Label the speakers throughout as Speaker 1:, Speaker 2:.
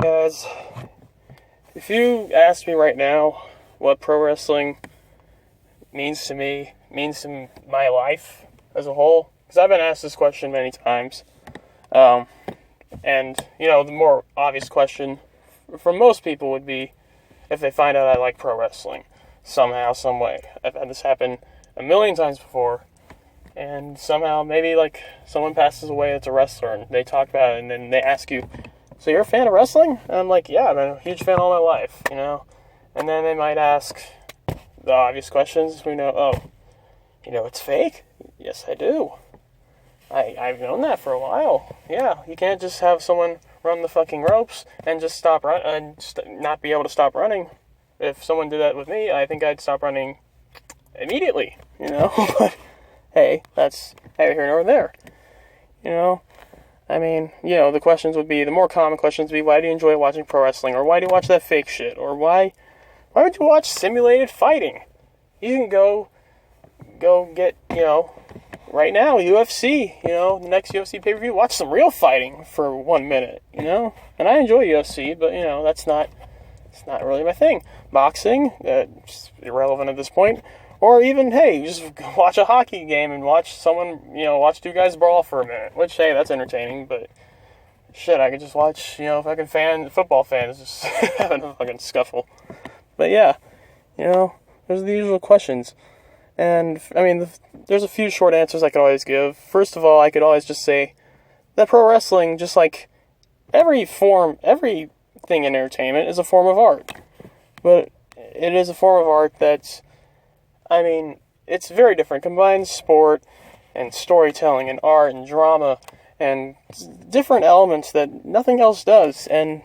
Speaker 1: Guys, if you ask me right now what pro wrestling means to me, means to my life as a whole, because I've been asked this question many times, and, the more obvious question for most people would be if they find out I like pro wrestling somehow, some way. I've had this happen a million times before, and somehow maybe someone passes away that's a wrestler and they talk about it, and then they ask you, so you're a fan of wrestling? And I'm like, yeah, I've been a huge fan all my life, And then they might ask the obvious questions. It's fake? Yes, I do. I've known that for a while. Yeah, you can't just have someone run the fucking ropes and just stop running and not be able to stop running. If someone did that with me, I think I'd stop running immediately, But hey, that's neither here nor there, the questions would be, the more common questions would be, why do you enjoy watching pro wrestling? Or why do you watch that fake shit? Or why would you watch simulated fighting? You can go get, right now, UFC, the next UFC pay-per-view, watch some real fighting for 1 minute, And I enjoy UFC, but, it's not really my thing. Boxing, it's irrelevant at this point. Or even, hey, just watch a hockey game and watch someone, watch two guys brawl for a minute. Which, hey, that's entertaining, but shit, I could just watch, football fans just having a fucking scuffle. But yeah, those are the usual questions. And, there's a few short answers I could always give. First of all, I could always just say that pro wrestling, just like everything in entertainment, is a form of art. But it is a form of art that's, it's very different. It combines sport and storytelling and art and drama and different elements that nothing else does. And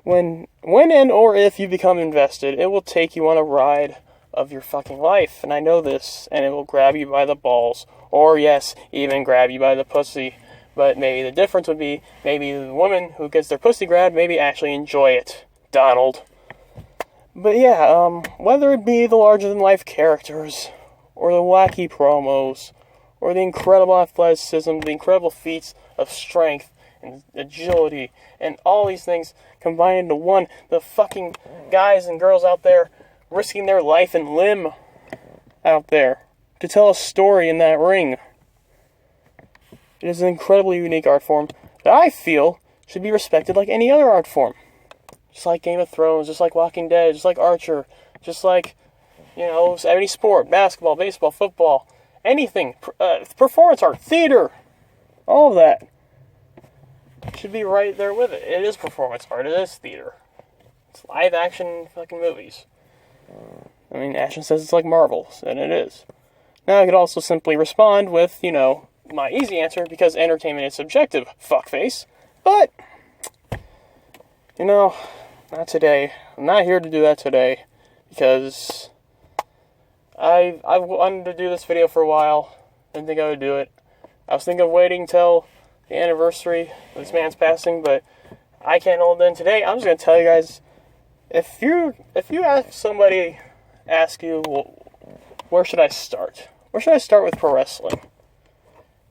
Speaker 1: when and or if you become invested, it will take you on a ride of your fucking life. And I know this. And it will grab you by the balls. Or, yes, even grab you by the pussy. But maybe the difference would be, maybe the woman who gets their pussy grabbed maybe actually enjoy it. Donald. But yeah, whether it be the larger-than-life characters, or the wacky promos, or the incredible athleticism, the incredible feats of strength and agility, and all these things combined into one, the fucking guys and girls out there risking their life and limb out there to tell a story in that ring. It is an incredibly unique art form that I feel should be respected like any other art form. Just like Game of Thrones, just like Walking Dead, just like Archer, just like, any sport, basketball, baseball, football, anything, performance art, theater, all of that should be right there with it. It is performance art, it is theater. It's live action fucking movies. Action says it's like Marvel, and it is. Now I could also simply respond with, my easy answer, because entertainment is subjective, fuckface, but not today. I'm not here to do that today, because I've wanted to do this video for a while. Didn't think I would do it. I was thinking of waiting till the anniversary of this man's passing, but I can't hold in today. I'm just going to tell you guys, if you ask you, well, where should I start? Where should I start with pro wrestling?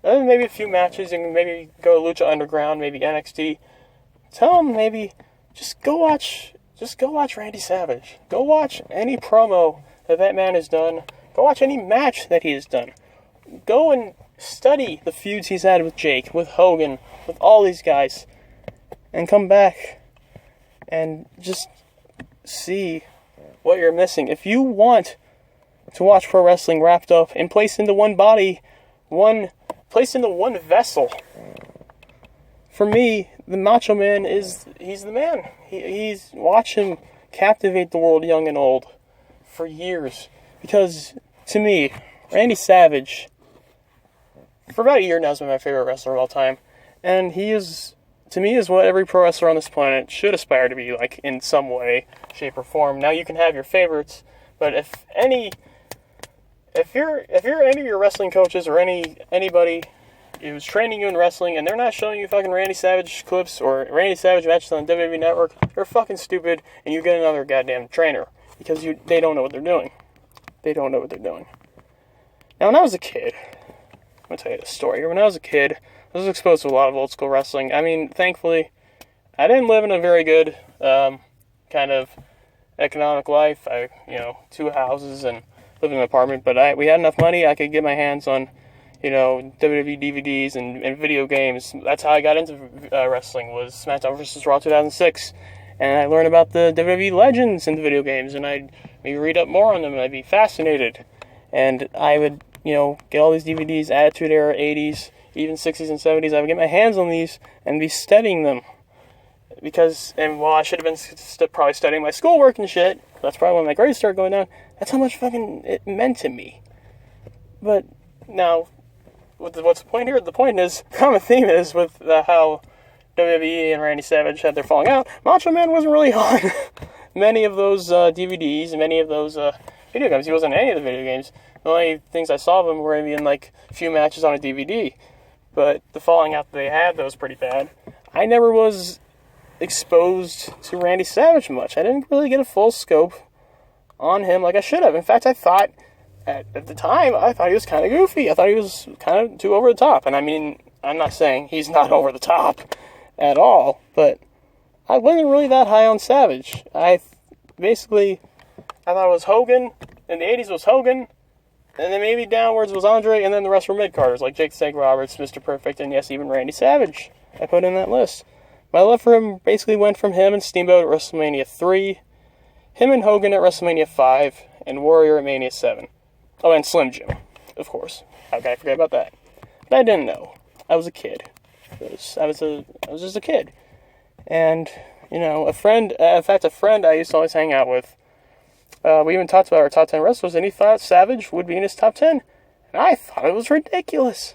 Speaker 1: Then maybe a few matches, and maybe go to Lucha Underground, maybe NXT. Tell them maybe just go watch Randy Savage. Go watch any promo that man has done. Go watch any match that he has done. Go and study the feuds he's had with Jake, with Hogan, with all these guys. And come back and just see what you're missing. If you want to watch pro wrestling wrapped up and placed into one body, placed into one vessel, for me, the Macho Man he's the man. He's watch him captivate the world, young and old, for years. Because, to me, Randy Savage, for about a year now, has been my favorite wrestler of all time. And he is, to me, is what every pro wrestler on this planet should aspire to be like in some way, shape, or form. Now, you can have your favorites, but if any of your wrestling coaches or anybody who's training you in wrestling and they're not showing you fucking Randy Savage clips or Randy Savage matches on WWE Network, they're fucking stupid, and you get another goddamn trainer, because they don't know what they're doing. They don't know what they're doing. Now, when I was a kid, I'm going to tell you the story here. When I was a kid, I was exposed to a lot of old school wrestling. Thankfully, I didn't live in a very good kind of economic life. 2 houses and lived in an apartment, but we had enough money I could get my hands on, WWE DVDs and video games. That's how I got into wrestling, was SmackDown vs. Raw 2006. And I learned about the WWE legends in the video games, and I'd maybe read up more on them, and I'd be fascinated. And I would, get all these DVDs, Attitude Era, 80s, even 60s and 70s. I would get my hands on these and be studying them. While I should have been probably studying my schoolwork and shit, that's probably when my grades started going down, that's how much fucking it meant to me. But now, what's the point here? The point is, common theme is with how WWE and Randy Savage had their falling out, Macho Man wasn't really on many of those DVDs and many of those video games. He wasn't in any of the video games. The only things I saw of him were maybe in like a few matches on a DVD. But the falling out that they had, that was pretty bad. I never was exposed to Randy Savage much. I didn't really get a full scope on him like I should have. In fact, I thought, at the time, I thought he was kind of goofy. I thought he was kind of too over the top. And I mean, I'm not saying he's not over the top at all, but I wasn't really that high on Savage. I thought it was Hogan. In the 80s was Hogan, and then maybe downwards was Andre, and then the rest were mid-carders, like Jake the Snake Roberts, Mr. Perfect, and yes, even Randy Savage. I put in that list. My love for him basically went from him and Steamboat at WrestleMania 3, him and Hogan at WrestleMania 5, and Warrior at Mania 7. Oh, and Slim Jim, of course. How can I forget about that? But I didn't know. I was a kid. I was just a kid. And, a friend I used to always hang out with, we even talked about our top 10 wrestlers, and he thought Savage would be in his top 10. And I thought it was ridiculous.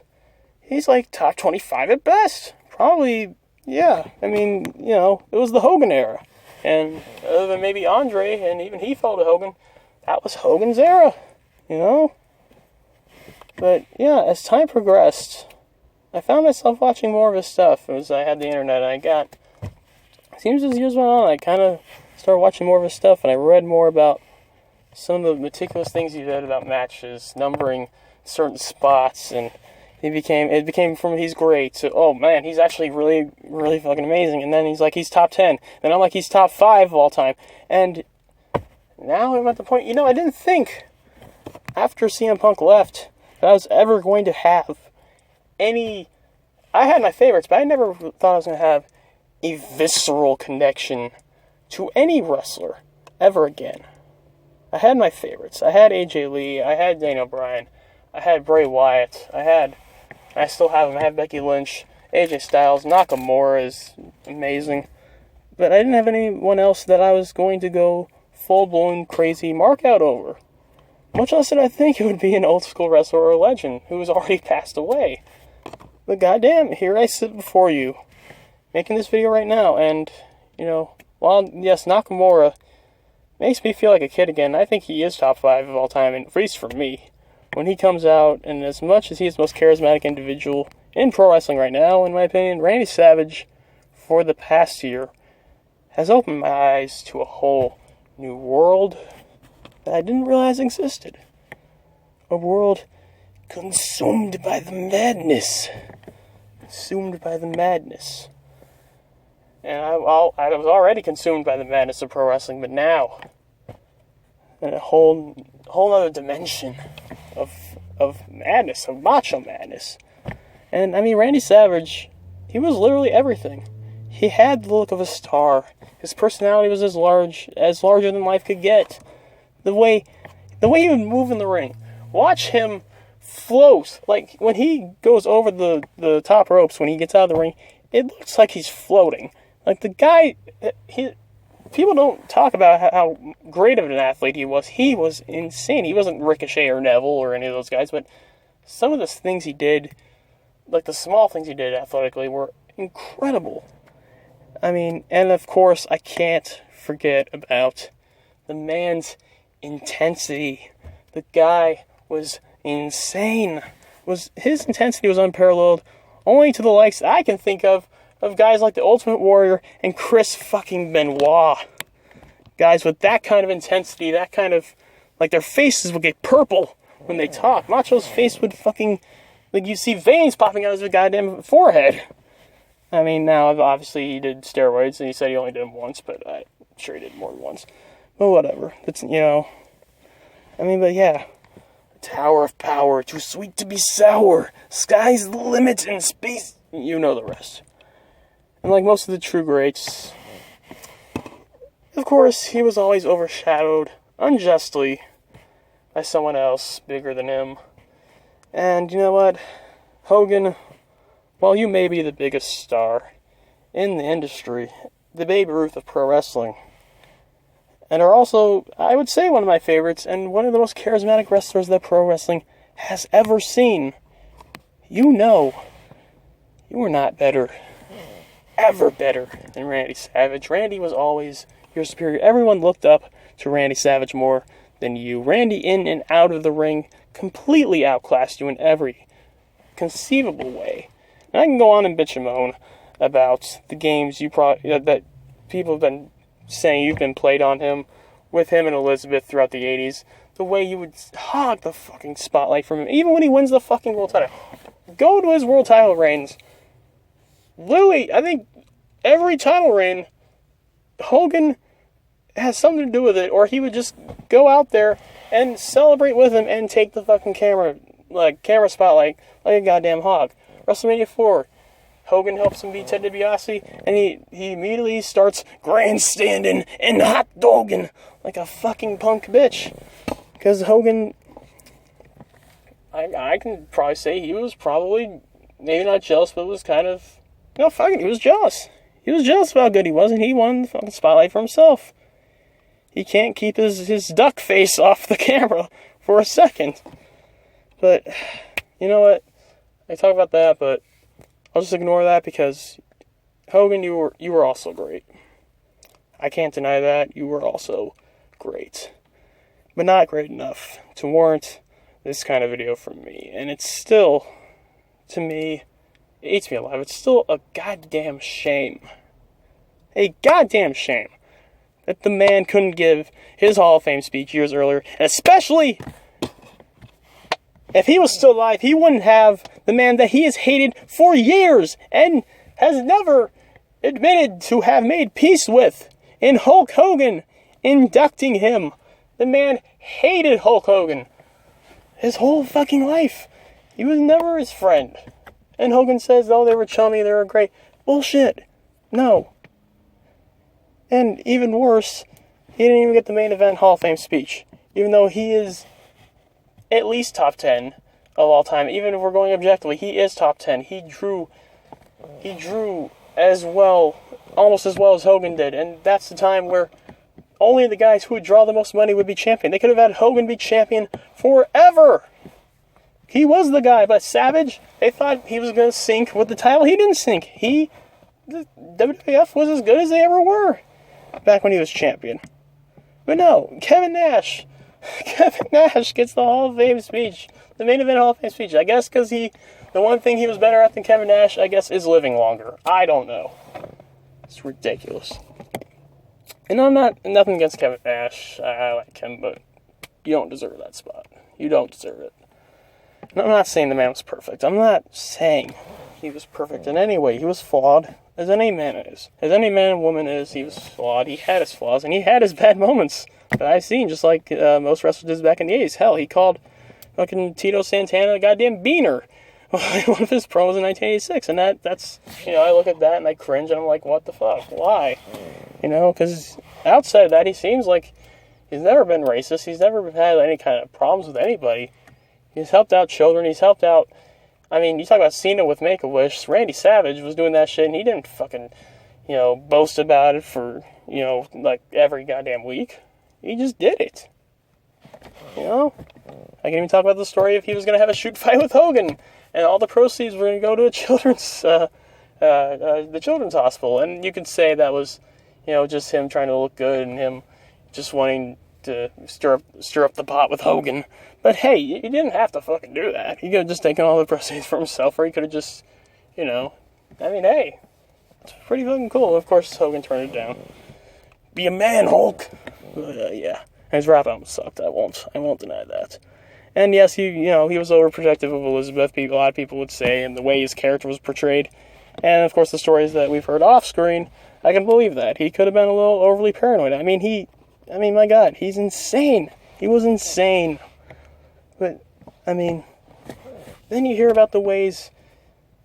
Speaker 1: He's like top 25 at best. Probably, yeah. I mean, it was the Hogan era. And other than maybe Andre, and even he fell to Hogan, that was Hogan's era, But, yeah, as time progressed, I found myself watching more of his stuff as I had the internet. It seems as years went on, I kind of started watching more of his stuff, and I read more about some of the meticulous things he did about matches, numbering certain spots, and it became from he's great to, oh man, he's actually really, really fucking amazing, and then he's top 10, then I'm like, he's top 5 of all time, and now I'm at the point, I didn't think, after CM Punk left, that I was ever going to have I had my favorites, but I never thought I was going to have a visceral connection to any wrestler ever again. I had my favorites. I had AJ Lee, I had Daniel Bryan, I had Bray Wyatt, I still have him, I have Becky Lynch, AJ Styles, Nakamura is amazing, but I didn't have anyone else that I was going to go full-blown crazy mark out over. Much less did I think it would be an old-school wrestler or a legend who has already passed away. But goddamn, here I sit before you, making this video right now, and, while, yes, Nakamura makes me feel like a kid again, I think he is top 5 of all time, at least for me. When he comes out, and as much as he is the most charismatic individual in pro wrestling right now, in my opinion, Randy Savage, for the past year, has opened my eyes to a whole new world that I didn't realize existed. A world consumed by the madness. And I was already consumed by the madness of pro wrestling, but now, in a whole other dimension of madness, of macho madness. And, I mean, Randy Savage, he was literally everything. He had the look of a star. His personality was as larger than life could get. The way he would move in the ring. Watch him float. Like, when he goes over the top ropes, when he gets out of the ring, it looks like he's floating. Like, the guy, people don't talk about how great of an athlete he was. He was insane. He wasn't Ricochet or Neville or any of those guys, but some of the things he did, like the small things he did athletically, were incredible. I mean, and of course, I can't forget about the man's intensity. The guy was insane. His intensity was unparalleled, only to the likes that I can think of guys like the Ultimate Warrior and Chris fucking Benoit. Guys with that kind of intensity, that kind of, like, their faces would get purple when they talk. Macho's face would fucking, like, you see veins popping out of his goddamn forehead. I mean, now, obviously, he did steroids, and he said he only did them once, but I'm sure he did more than once. But whatever. It's, but yeah. Tower of power, too sweet to be sour. Sky's the limit in space. You know the rest. And like most of the true greats, of course, he was always overshadowed, unjustly, by someone else bigger than him. And you know what? Hogan, while you may be the biggest star in the industry, the Babe Ruth of pro wrestling, and are also, I would say, one of my favorites, and one of the most charismatic wrestlers that pro wrestling has ever seen, you know, you were not better, ever better than Randy Savage. Randy was always your superior. Everyone looked up to Randy Savage more than you. Randy, in and out of the ring, completely outclassed you in every conceivable way. And I can go on and bitch and moan about the games that people have been saying you've been played on him, with him and Elizabeth throughout the 80s. The way you would hog the fucking spotlight from him, even when he wins the fucking world title. Go to his world title reigns. Literally, I think every title reign, Hogan has something to do with it, or he would just go out there and celebrate with him and take the fucking camera spotlight like a goddamn hog. WrestleMania 4, Hogan helps him beat Ted DiBiase, and he immediately starts grandstanding and hot dogging like a fucking punk bitch. Because Hogan, I can probably say he was probably, maybe not jealous, but was kind of, he was jealous. He was jealous about how good he was, and he won the fucking spotlight for himself. He can't keep his duck face off the camera for a second. But, you know what? I talk about that, but I'll just ignore that because, Hogan, you were also great. I can't deny that. You were also great. But not great enough to warrant this kind of video from me. And it's still, to me, it eats me alive. It's still a goddamn shame. A goddamn shame that the man couldn't give his Hall of Fame speech years earlier. And especially, if he was still alive, he wouldn't have the man that he has hated for years and has never admitted to have made peace with in Hulk Hogan, inducting him. The man hated Hulk Hogan his whole fucking life. He was never his friend. And Hogan says, oh, they were chummy, they were great. Bullshit. No. And even worse, he didn't even get the main event Hall of Fame speech. Even though he is at least top 10 of all time. Even if we're going objectively, he is top 10. He drew as well, almost as well as Hogan did. And that's the time where only the guys who would draw the most money would be champion. They could have had Hogan be champion forever. He was the guy, but Savage, they thought he was going to sink with the title. He didn't sink. The WWF was as good as they ever were back when he was champion. But no, Kevin Nash gets the Hall of Fame speech, the main event Hall of Fame speech. I guess because the one thing he was better at than Kevin Nash, I guess, is living longer. I don't know. It's ridiculous. And I'm nothing against Kevin Nash. I like him, but you don't deserve that spot. You don't deserve it. And I'm not saying the man was perfect. I'm not saying he was perfect in any way. He was flawed, as any man is. As any man and woman is, he was flawed. He had his flaws, and he had his bad moments that I've seen, just like most wrestlers did back in the 80s. Hell, he called fucking Tito Santana a goddamn beaner in one of his promos in 1986. And that's, I look at that and I cringe, and I'm like, what the fuck? Why? Because outside of that, he seems like he's never been racist. He's never had any kind of problems with anybody. He's helped out children. He's helped out... I mean, you talk about Cena with Make-A-Wish. Randy Savage was doing that shit, and he didn't fucking, boast about it for, like every goddamn week. He just did it. I can even talk about the story if he was going to have a shoot fight with Hogan, and all the proceeds were going to go to a the children's hospital. And you could say that was, just him trying to look good and him just wanting to stir up the pot with Hogan. But hey, he didn't have to fucking do that. He could have just taken all the proceeds for himself, or he could have just, hey, it's pretty fucking cool. Of course, Hogan turned it down. Be a man, Hulk. Yeah, his rap album sucked. I won't deny that. And yes, he was overprotective of Elizabeth. A lot of people would say, and the way his character was portrayed. And, of course, the stories that we've heard off-screen, I can believe that. He could have been a little overly paranoid. I mean, my God, he's insane. He was insane. But, I mean, then you hear about the ways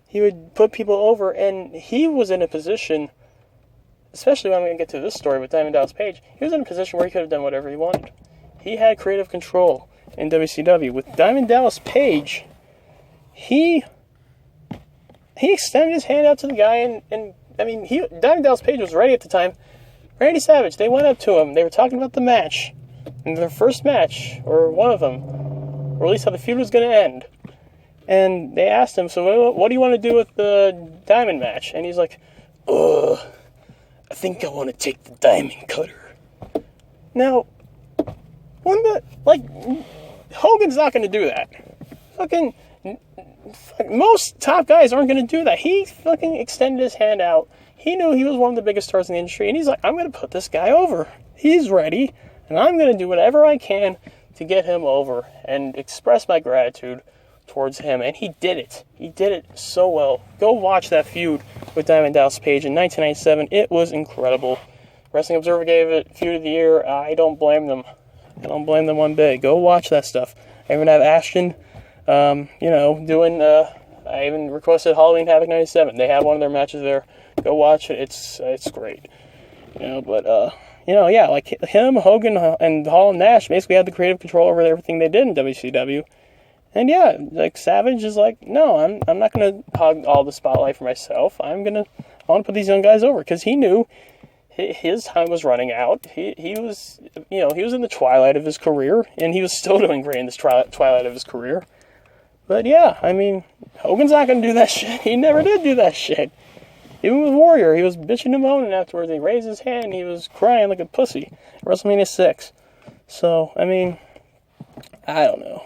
Speaker 1: he would put people over, and he was in a position, especially when we get to this story with Diamond Dallas Page, he was in a position where he could have done whatever he wanted. He had creative control in WCW. With Diamond Dallas Page, he extended his hand out to the guy, and Diamond Dallas Page was ready at the time. Randy Savage, they went up to him. They were talking about the match. And their first match, or one of them, or at least how the feud was going to end. And they asked him, so what do you want to do with the Diamond match? And he's like, I think I want to take the Diamond Cutter. Now, Hogan's not going to do that. Most top guys aren't going to do that. He fucking extended his hand out. He knew he was one of the biggest stars in the industry, and he's like, I'm going to put this guy over. He's ready, and I'm going to do whatever I can to get him over and express my gratitude towards him. And he did it. He did it so well. Go watch that feud with Diamond Dallas Page in 1997. It was incredible. Wrestling Observer gave it Feud of the Year. I don't blame them. I don't blame them one bit. Go watch that stuff. I even have Ashton doing, I even requested Halloween Havoc 97. They have one of their matches there. Go watch it. It's great. Like him, Hogan, and Hall and Nash basically had the creative control over everything they did in WCW. And yeah, like Savage is like, no, I'm not going to hog all the spotlight for myself. I want to put these young guys over, because he knew his time was running out. He was in the twilight of his career, and he was still doing great in this twilight of his career. But yeah, Hogan's not going to do that shit. He never did do that shit. Even with Warrior, he was bitching and moaning afterwards. He raised his hand, he was crying like a pussy at WrestleMania 6. So, I don't know.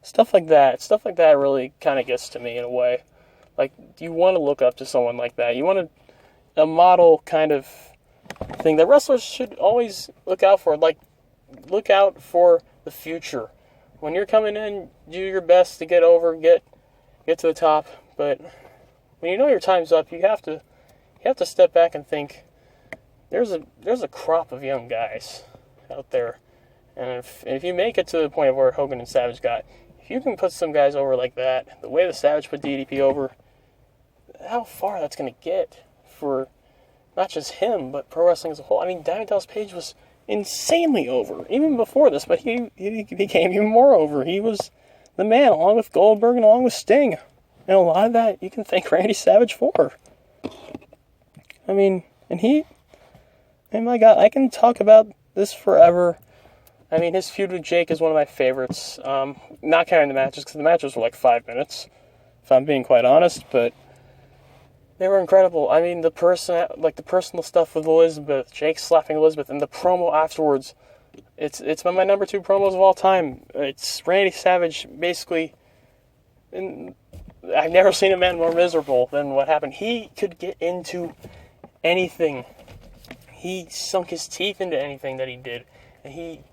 Speaker 1: Stuff like that really kind of gets to me in a way. Like, you want to look up to someone like that. You want a model kind of thing that wrestlers should always look out for. Like, look out for the future. When you're coming in, do your best to get over, get to the top. But when you know your time's up, you have to step back and think, there's a crop of young guys out there. And if you make it to the point of where Hogan and Savage got, if you can put some guys over like that, the way the Savage put DDP over, how far that's going to get for not just him, but pro wrestling as a whole. Diamond Dallas Page was insanely over, even before this, but he became even more over. He was the man, along with Goldberg and along with Sting. And a lot of that you can thank Randy Savage for. My God, I can talk about this forever. His feud with Jake is one of my favorites. Not counting the matches, because the matches were like 5 minutes, if I'm being quite honest, but they were incredible. The personal stuff with Elizabeth, Jake slapping Elizabeth, and the promo afterwards, it's one of my number 2 promos of all time. It's Randy Savage, basically, and I've never seen a man more miserable than what happened. He could get into anything. He sunk his teeth into anything that he did, and he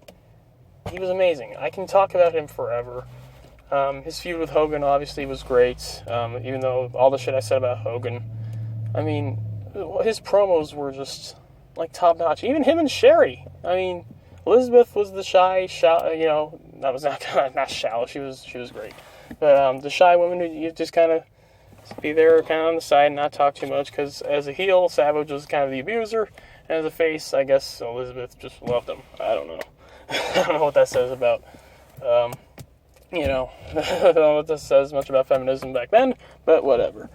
Speaker 1: was amazing. I can talk about him forever. His feud with Hogan obviously was great, even though all the shit I said about Hogan. His promos were just, like, top-notch. Even him and Sherry. Elizabeth was the shy, that was not shallow, she was great. But the shy woman who you just kind of be there kind of on the side and not talk too much, because as a heel, Savage was kind of the abuser, and as a face, I guess Elizabeth just loved him. I don't know. I don't know what that says about, I don't know what that says much about feminism back then, but whatever.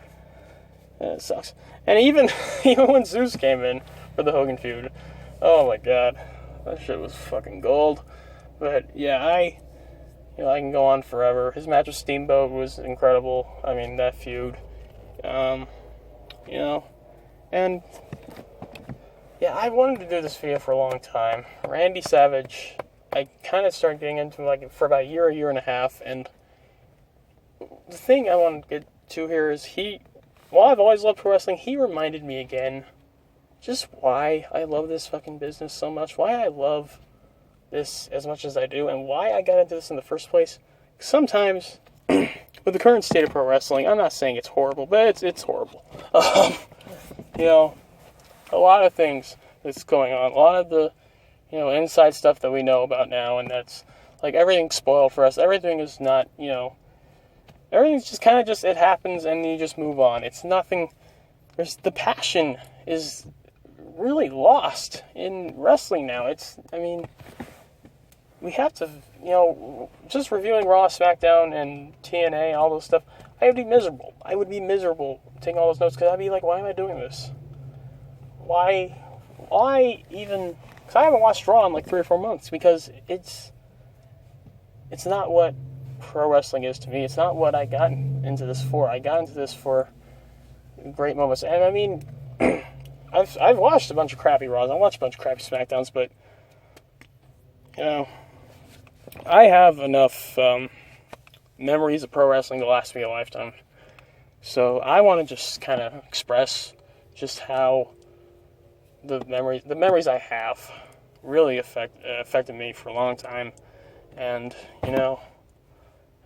Speaker 1: It sucks. And even when Zeus came in for the Hogan feud, oh my God, that shit was fucking gold. But yeah, I can go on forever. His match with Steamboat was incredible. That feud. And yeah, I wanted to do this video for a long time. Randy Savage, I kind of started getting into him for about a year and a half, and the thing I want to get to here is while I've always loved pro wrestling, he reminded me again just why I love this fucking business so much, why I love this as much as I do, and why I got into this in the first place. Sometimes with the current state of pro wrestling, I'm not saying it's horrible, but it's horrible. You know, a lot of things that's going on, a lot of the, you know, inside stuff that we know about now, and that's, like, everything's spoiled for us. Everything is not, you know, everything's just kind of just, it happens and you just move on. It's nothing, the passion is really lost in wrestling now. I mean, we have to, you know, just reviewing Raw, SmackDown, and TNA, all those stuff, I would be miserable. I would be miserable taking all those notes, because I'd be like, why am I doing this? Why even, because I haven't watched Raw in like 3 or 4 months, because it's not what pro wrestling is to me. It's not what I got into this for. I got into this for great moments. And I mean, I've watched a bunch of crappy Raws. I watched a bunch of crappy SmackDowns, but, you know, I have enough memories of pro wrestling to last me a lifetime. So I want to just kind of express just how the memories I have really affected me for a long time. And, you know,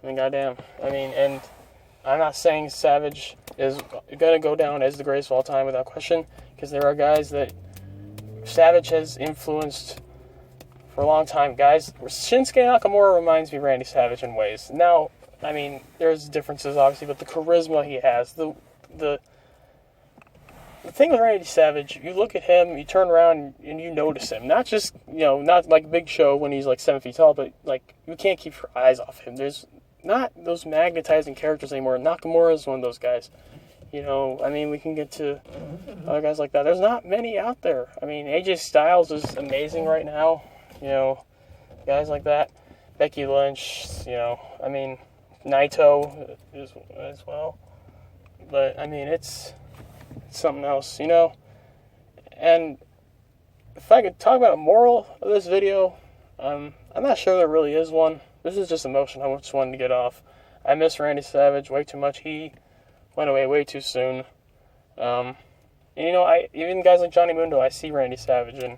Speaker 1: I mean, goddamn. I mean, and I'm not saying Savage is going to go down as the greatest of all time without question, because there are guys that Savage has influenced for a long time. Guys, Shinsuke Nakamura reminds me of Randy Savage in ways. Now, I mean, there's differences, obviously, but the charisma he has, the thing with Randy Savage, you look at him, you turn around, and you notice him. Not just, you know, not like Big Show when he's like 7 feet tall, but like, you can't keep your eyes off him. There's not those magnetizing characters anymore. Nakamura is one of those guys. You know, I mean, we can get to other guys like that. There's not many out there. I mean, AJ Styles is amazing right now. You know, guys like that. Becky Lynch, you know, I mean, Naito is as well. But, I mean, it's something else, you know. And if I could talk about a moral of this video, I'm not sure there really is one. This is just emotion I just wanted to get off. I miss Randy Savage way too much. He went away way too soon. And, you know, even guys like Johnny Mundo, I see Randy Savage in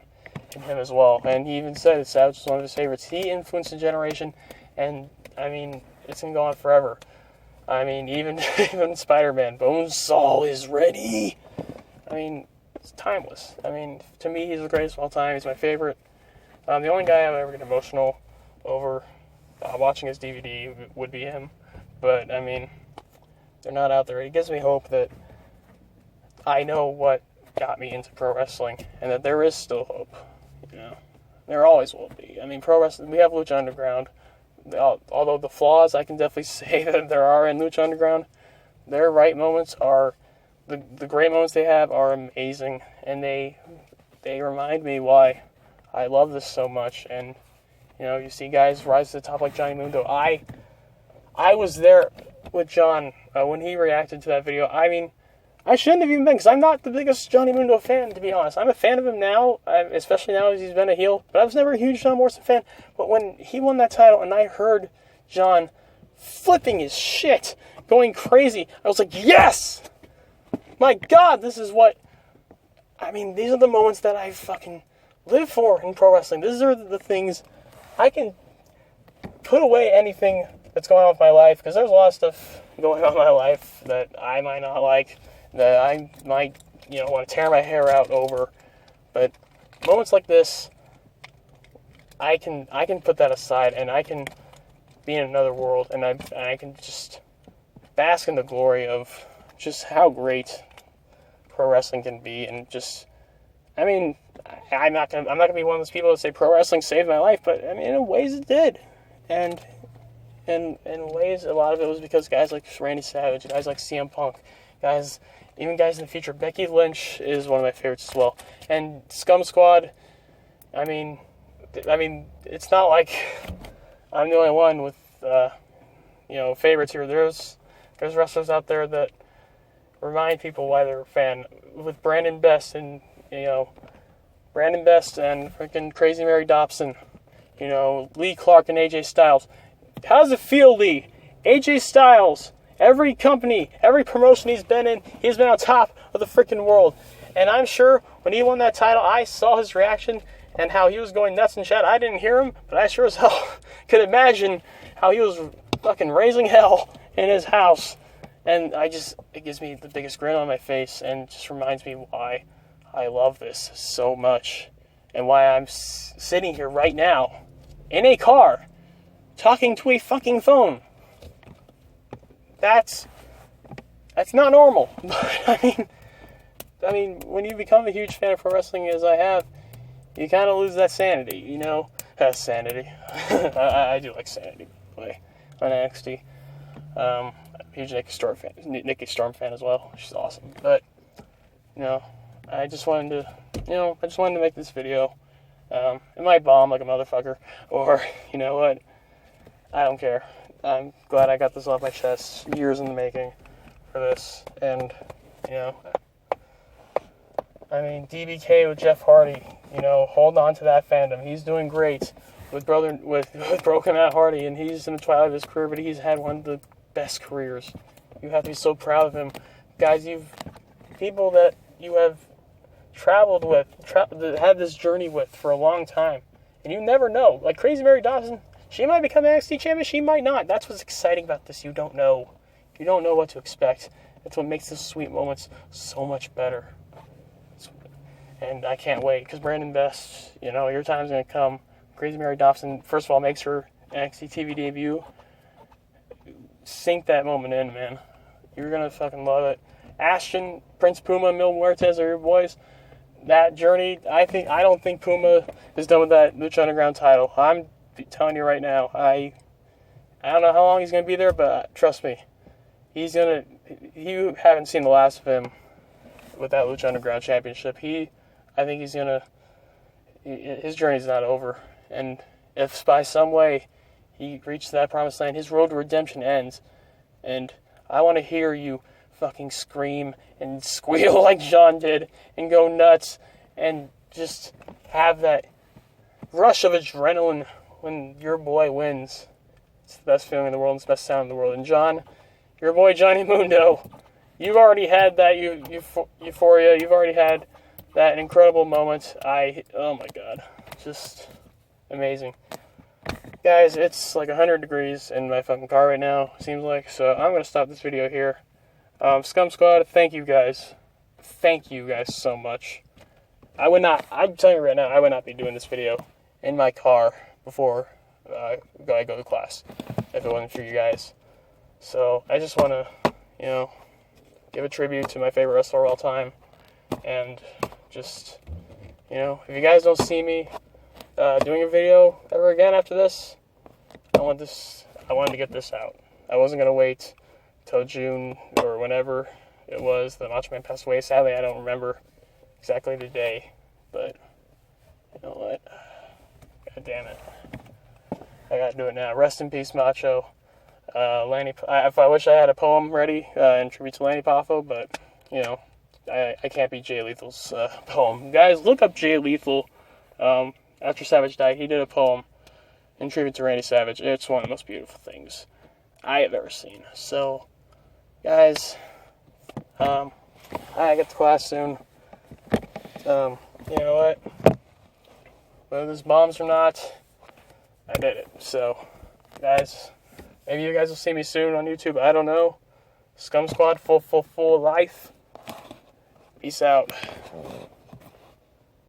Speaker 1: him as well. And he even said that Savage was one of his favorites. He influenced a generation, and, I mean, it's going to go on forever. I mean, even Spider-Man, Bonesaw is ready. I mean, it's timeless. I mean, to me, he's the greatest of all time. He's my favorite. The only guy I would ever get emotional over watching his DVD would be him. But, I mean, they're not out there. It gives me hope that I know what got me into pro wrestling, and that there is still hope. You know, there always will be. I mean, pro wrestling, we have Lucha Underground. Although the flaws, I can definitely say that there are in Lucha Underground, their right moments are, the great moments they have are amazing, and they remind me why I love this so much. And, you know, you see guys rise to the top like Johnny Mundo. I was there with John when he reacted to that video. I mean, I shouldn't have even been, because I'm not the biggest Johnny Mundo fan, to be honest. I'm a fan of him now, especially now as he's been a heel, but I was never a huge John Morrison fan. But when he won that title and I heard John flipping his shit, going crazy, I was like, yes! My God, this is what, I mean, these are the moments that I fucking live for in pro wrestling. These are the things I can put away anything that's going on with my life, because there's a lot of stuff going on in my life that I might not like, that I might, you know, want to tear my hair out over. But moments like this, I can put that aside, and I can be in another world, and I can just bask in the glory of just how great pro wrestling can be. And just, I mean, I'm not gonna be one of those people that say pro wrestling saved my life, but I mean, in ways it did. And in ways, a lot of it was because guys like Randy Savage, guys like CM Punk, even guys in the future. Becky Lynch is one of my favorites as well. And Scum Squad, I mean, it's not like I'm the only one with, you know, favorites here. There's wrestlers out there that remind people why they're a fan. With Brandon Best and freaking Crazy Mary Dobson, you know, Lee Clark and AJ Styles. How does it feel, Lee? AJ Styles, every company, every promotion he's been in, he's been on top of the freaking world. And I'm sure when he won that title, I saw his reaction and how he was going nuts and shit. I didn't hear him, but I sure as hell could imagine how he was fucking raising hell in his house. And it gives me the biggest grin on my face and just reminds me why I love this so much. And why I'm sitting here right now in a car talking to a fucking phone. That's not normal. But I mean, when you become a huge fan of pro wrestling as I have, you kind of lose that sanity, you know? Sanity. I do like sanity play on NXT. I'm a huge Nikki Storm fan as well. She's awesome. But, you know, I just wanted to make this video. It might bomb like a motherfucker, or, you know what? I don't care. I'm glad I got this off my chest. Years in the making for this. And, you know, I mean, DBK with Jeff Hardy, you know, hold on to that fandom. He's doing great with Broken Matt Hardy, and he's in the twilight of his career, but he's had one of the best careers. You have to be so proud of him. Guys, people that you have traveled with, had this journey with for a long time, and you never know. Like Crazy Mary Dawson, she might become NXT champion, she might not. That's what's exciting about this. You don't know. You don't know what to expect. That's what makes the sweet moments so much better. And I can't wait, because Brandon Best, you know, your time's going to come. Crazy Mary Dawson, first of all, makes her NXT TV debut. Sink that moment in, man. You're going to fucking love it. Ashton, Prince Puma, Mil Muertes are your boys. That journey, I don't think Puma is done with that Lucha Underground title. I'm telling you right now, I don't know how long he's going to be there, but trust me, you haven't seen the last of him with that Lucha Underground Championship. I think his journey's not over. And if by some way he reaches that promised land, his road to redemption ends. And I want to hear you fucking scream and squeal like John did and go nuts and just have that rush of adrenaline when your boy wins. It's the best feeling in the world, and it's the best sound in the world. And John, your boy Johnny Mundo, you've already had that euphoria. You've already had that incredible moment. Oh my god. Just amazing. Guys, it's like 100 degrees in my fucking car right now, seems like. So I'm going to stop this video here. Scum Squad, thank you guys. Thank you guys so much. I'm telling you right now, I would not be doing this video in my car before I go to class if it wasn't for you guys. So I just want to, you know, give a tribute to my favorite wrestler of all time. And just, you know, if you guys don't see me doing a video ever again after this, I wanted to get this out. I wasn't going to wait till June or whenever it was the Macho Man passed away. Sadly, I don't remember exactly the day, but you know what? God damn it. I gotta do it now. Rest in peace, Macho. I wish I had a poem ready in tribute to Lanny Poffo, but, you know, I can't beat Jay Lethal's poem. Guys, look up Jay Lethal. After Savage died, he did a poem in tribute to Randy Savage. It's one of the most beautiful things I have ever seen. So, guys, I get to class soon. You know what? Whether this bombs or not, I did it. So, guys, maybe you guys will see me soon on YouTube. I don't know. Scum Squad, full life. Peace out.